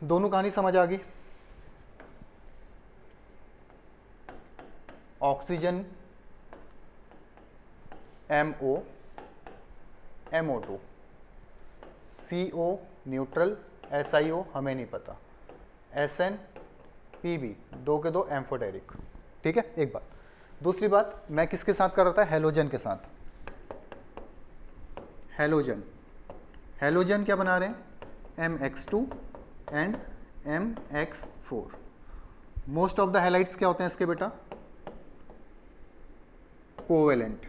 दोनों कहानी समझ आ गई। Oxygen MO MO2, CO neutral, SiO हमें नहीं पता, SN PB, दो के दो एम्फोटेरिक। ठीक है, एक बात। दूसरी बात, मैं किसके साथ कर रहा था? हेलोजन के साथ। हेलोजन, हेलोजन क्या बना रहे हैं? MX2 and MX4। Most of the halides क्या होते हैं इसके बेटा? कोवेलेंट,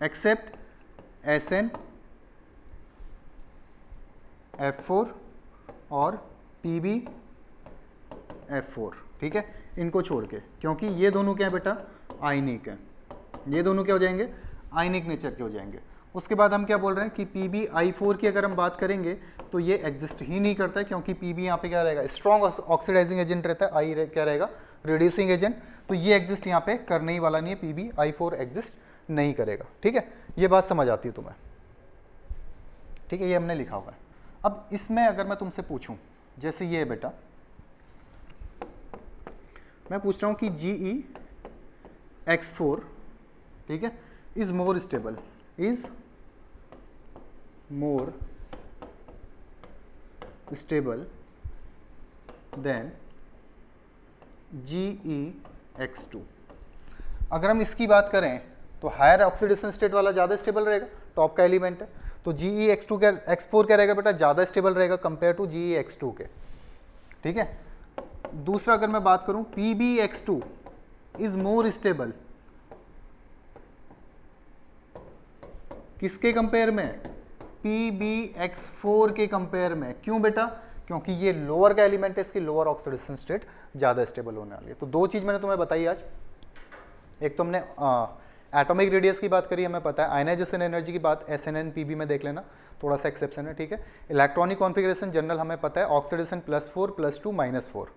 एक्सेप्ट SN F4 और PB F4। ठीक है, इनको छोड़ के, क्योंकि ये दोनों क्या है बेटा? आयनिक है। ये दोनों क्या हो जाएंगे? आयनिक नेचर के हो जाएंगे। उसके बाद हम क्या बोल रहे हैं कि PbI4 की अगर हम बात करेंगे तो ये एग्जिस्ट ही नहीं करता है, क्योंकि Pb यहाँ पे क्या रहेगा? स्ट्रॉन्ग ऑक्सीडाइजिंग एजेंट रहता है, आई क्या रहेगा? Reducing agent. तो ये एग्जिस्ट यहाँ पे करने ही वाला नहीं है, PbI4 एग्जिस्ट नहीं करेगा। ठीक है, ये बात समझ आती है तुम्हें? ठीक है, ये हमने लिखा हुआ है। अब इसमें अगर मैं तुमसे पूछूं, जैसे ये है बेटा, मैं पूछ रहा हूं कि GeX4, ठीक है, is more stable, is more stable then GeX2। अगर हम इसकी बात करें तो हायर ऑक्सीडेशन स्टेट वाला ज़्यादा स्टेबल रहेगा, टॉप का एलिमेंट है। तो GeX2 क्या, X4 क्या रहेगा बेटा? ज़्यादा स्टेबल रहेगा कंपेयर टू GeX2 के। ठीक है, दूसरा अगर मैं बात करूं, PbX2 इज मोर स्टेबल, किसके कंपेयर में? PbX4 के कंपेयर में। क्यों बेटा? क्योंकि ये लोअर का एलिमेंट है, इसकी लोअर ऑक्सीडेशन स्टेट ज़्यादा स्टेबल होने वाली है। तो दो चीज़ मैंने तुम्हें बताई आज। एक तो हमने एटॉमिक रेडियस की बात करी, हमें पता है। आयनाइजेशन एनर्जी की बात SNN PB में देख लेना, थोड़ा सा एक्सेप्शन है। ठीक है, इलेक्ट्रॉनिक कॉन्फ़िगरेशन जनरल हमें पता है, ऑक्सीडेशन +4 +2 -4।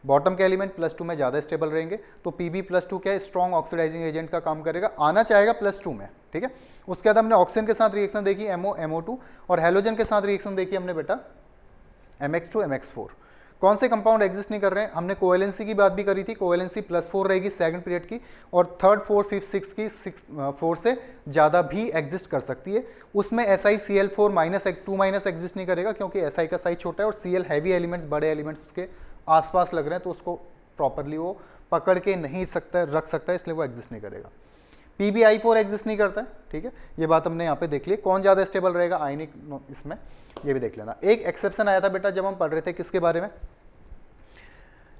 बॉटम के एलिमेंट +2 में ज़्यादा स्टेबल रहेंगे, तो Pb+2 क्या है? स्ट्रॉन्ग ऑक्सीडाइजिंग एजेंट का काम करेगा, आना चाहेगा +2 में। ठीक है, उसके बाद हमने ऑक्सीजन के साथ रिएक्शन देखी MO MO2, और हेलोजन के साथ रिएक्शन देखी हमने बेटा MX2 MX4। कौन से कंपाउंड एग्जिस्ट नहीं कर रहे हैं? हमने कोवेलेंसी की बात भी करी थी, कोवेलेंसी +4 रहेगी सेकंड पीरियड की, और थर्ड, फोर्थ, फिफ्थ, सिक्स की 4 से ज़्यादा भी एग्जिस्ट कर सकती है। उसमें SiCl4 -2 एग्जिस्ट नहीं करेगा, क्योंकि Si का साइज छोटा है और Cl हैवी एलिमेंट्स, बड़े एलिमेंट्स उसके आसपास लग रहे हैं, तो उसको प्रॉपरली वो पकड़ के नहीं सकता, रख सकता है, इसलिए वो एग्जिस्ट नहीं करेगा। PbI4 एग्जिस्ट नहीं करता है। ठीक है, ये बात हमने यहाँ पे देख ली। कौन ज़्यादा स्टेबल रहेगा? आयनिक, इसमें ये भी देख लेना। एक एक्सेप्शन आया था बेटा जब हम पढ़ रहे थे, किसके बारे में?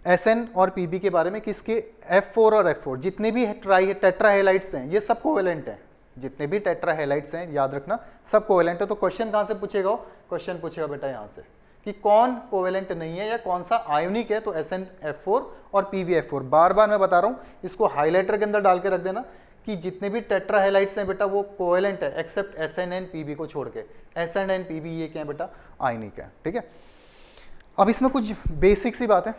SN और PB के बारे में। किसके? F4 और F4, जितने भी टेट्राहेलाइड्स हैं ये सब कोवेलेंट हैं। जितने भी टेट्राहेलाइड्स हैं, याद रखना, सब कोवेलेंट है। तो क्वेश्चन कहाँ से पूछेगा? क्वेश्चन पूछेगा बेटा यहाँ से कि कौन कोवेलेंट नहीं है या कौन सा आयोनिक है। तो SN F4 और PB F4। बार बार मैं बता रहा हूँ, इसको हाईलाइटर के अंदर डाल के रख देना कि जितने भी टेट्राहेलाइड्स हैं बेटा वो कोवेलेंट है, एक्सेप्ट SN and PB को छोड़ के। SN and PB ये क्या है बेटा? आयनिक है। ठीक है, अब इसमें कुछ बेसिक सी बात है,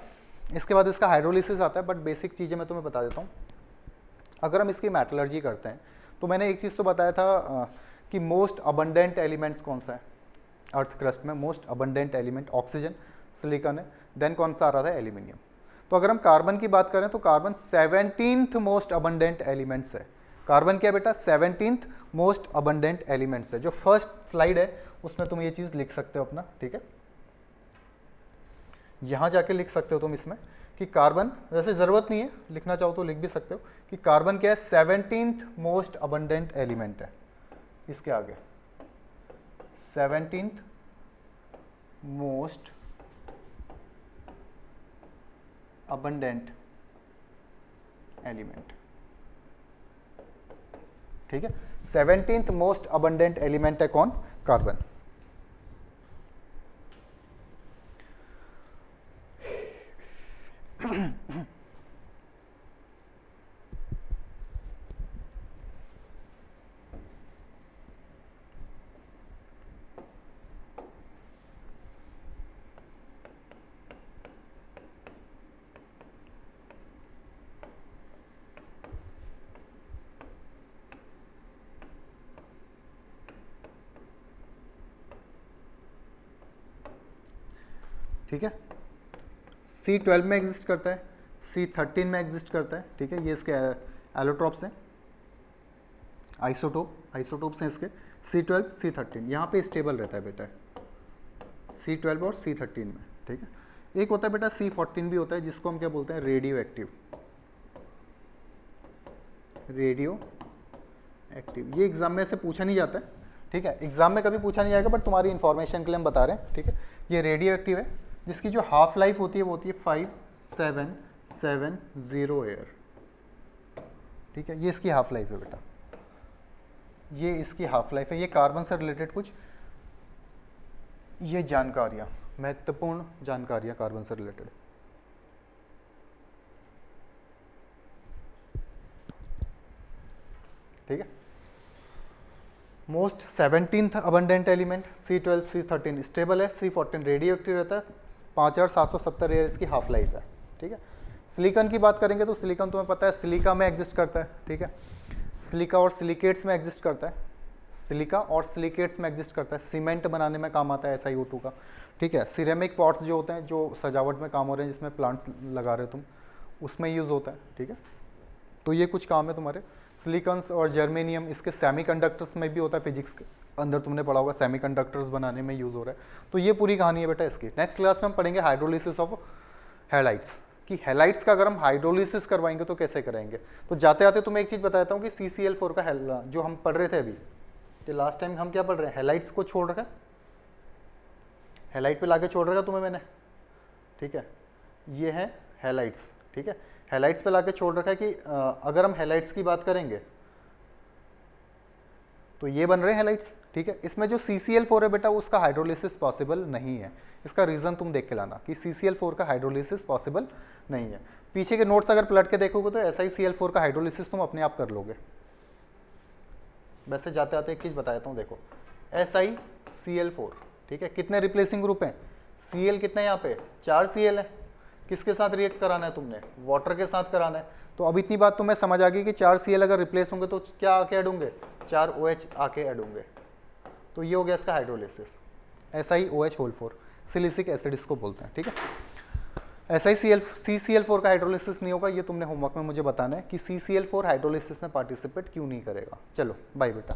इसके बाद इसका हाइड्रोलिसिस आता है, बट बेसिक चीज़ें मैं तुम्हें बता देता हूँ। अगर हम इसकी मेटलर्जी करते हैं तो मैंने एक चीज़ तो बताया था कि मोस्ट अबंडेंट एलिमेंट्स कौन सा है अर्थ क्रस्ट में? Most abundant element oxygen, silicon है, देन कौन सा आ रहा था? एल्यूमिनियम। तो अगर हम कार्बन की बात करें तो carbon 17th most abundant elements है। कार्बन क्या बेटा? 17th मोस्ट अबंडेंट एलिमेंट्स है। जो फर्स्ट स्लाइड है उसमें तुम ये चीज़ लिख सकते हो अपना। ठीक है, यहाँ जाके लिख सकते हो तुम इसमें कि कार्बन, वैसे ज़रूरत नहीं है, लिखना चाहो तो लिख भी सकते हो कि कार्बन क्या है? 17th मोस्ट अबंडेंट एलिमेंट है। इसके आगे 17th मोस्ट अबंडेंट एलिमेंट। ठीक है, 17th मोस्ट अबंडेंट एलिमेंट है कौन? कार्बन। ठीक है, C12 में एग्जिस्ट करता है, C13 में एग्जिस्ट करता है, ठीक है, ये इसके एलोट्रॉप्स हैं, आइसोटोप्स हैं इसके, C12 C13 यहाँ पे स्टेबल रहता है बेटा, C12 और C13 में, ठीक है। एक होता है बेटा C14 भी होता है, जिसको हम क्या बोलते हैं, रेडियो एक्टिव, ये एग्जाम में से पूछा नहीं जाता है, ठीक है, एग्जाम में कभी पूछा नहीं जाएगा, बट तुम्हारी इन्फॉर्मेशन के लिए हम बता रहे हैं, ठीक है। ये रेडियो एक्टिव है, जिसकी जो हाफ लाइफ होती है वो होती है 5770 ईयर, ठीक है, ये इसकी हाफ लाइफ है बेटा, ये इसकी हाफ लाइफ है। ये कार्बन से रिलेटेड कुछ ये जानकारियाँ, महत्वपूर्ण जानकारियाँ कार्बन से रिलेटेड। ठीक है, most 17th abundant element C12 C13 stable है, C14 रेडियो एक्टिव रहता है, 5770 ईयर इसकी हाफ लाइफ है, ठीक है। सिलिकॉन की बात करेंगे तो सिलिकॉन तुम्हें पता है सिलिका में एग्जिस्ट करता है, ठीक है, सिलिका और सिलिकेट्स में एग्जिस्ट करता है, सिलिका और सिलिकेट्स में एग्जिस्ट करता है, सीमेंट बनाने में काम आता है SiO2 का, ठीक है। सिरेमिक पॉट्स जो होते हैं, जो सजावट में काम हो रहे हैं, जिसमें प्लांट्स लगा रहे हो तुम, उसमें यूज़ होता है, ठीक है। तो ये कुछ काम है तुम्हारे। सिलिकॉन्स और जर्मेनियम इसके सेमीकंडक्टर्स में भी होता है, फिजिक्स के अंदर तुमने पढ़ा होगा, सेमीकंडक्टर्स बनाने में यूज़ हो रहा है। तो ये पूरी कहानी है बेटा इसकी। नेक्स्ट क्लास में हम पढ़ेंगे हाइड्रोलिसिस ऑफ हैलाइड्स, कि हैलाइट्स का अगर हम हाइड्रोलिसिस करवाएंगे तो कैसे करेंगे। तो जाते आते तुम्हें एक चीज़ बताता हूँ कि CCl4 का जो हम पढ़ रहे थे अभी, कि लास्ट टाइम हम क्या पढ़ रहे हैं, हैलाइट्स को छोड़ रखा, हैलाइट पे लाके छोड़ रखा तुम्हें मैंने, ठीक है, ये है हैलाइट्स, ठीक है, हैलाइट्स पे लाके छोड़ रखा है कि अगर हम हैलाइट्स की बात करेंगे तो ये बन रहे हैं हैलाइट्स, ठीक है। इसमें जो CCl4 है बेटा उसका हाइड्रोलिसिस पॉसिबल नहीं है। इसका रीज़न तुम देख के लाना कि CCl4 का हाइड्रोलिसिस पॉसिबल नहीं है। पीछे के नोट्स अगर पलट के देखोगे तो SiCl4 का हाइड्रोलिसिस तुम अपने आप कर लोगे। वैसे जाते आते एक चीज़ बता देता हूँ, देखो SiCl4, ठीक है, कितने रिप्लेसिंग ग्रुप हैं, Cl कितने यहाँ पे, 4 Cl है, किसके साथ रिएक्ट कराना है तुमने, वाटर के साथ कराना है। तो अब इतनी बात तुम्हें समझ आ गई कि 4 Cl अगर रिप्लेस होंगे तो क्या आके ऐड होंगे, 4 OH आके ऐड होंगे। तो ये हो गया इसका हाइड्रोलिसिस, SiOH4, सिलिसिक एसिड इसको बोलते हैं, ठीक है। CCl4 का हाइड्रोलिसिस नहीं होगा, ये तुमने होमवर्क में मुझे बताना है कि CCl4 हाइड्रोलिसिस में पार्टिसिपेट क्यों नहीं करेगा। चलो बाय बेटा।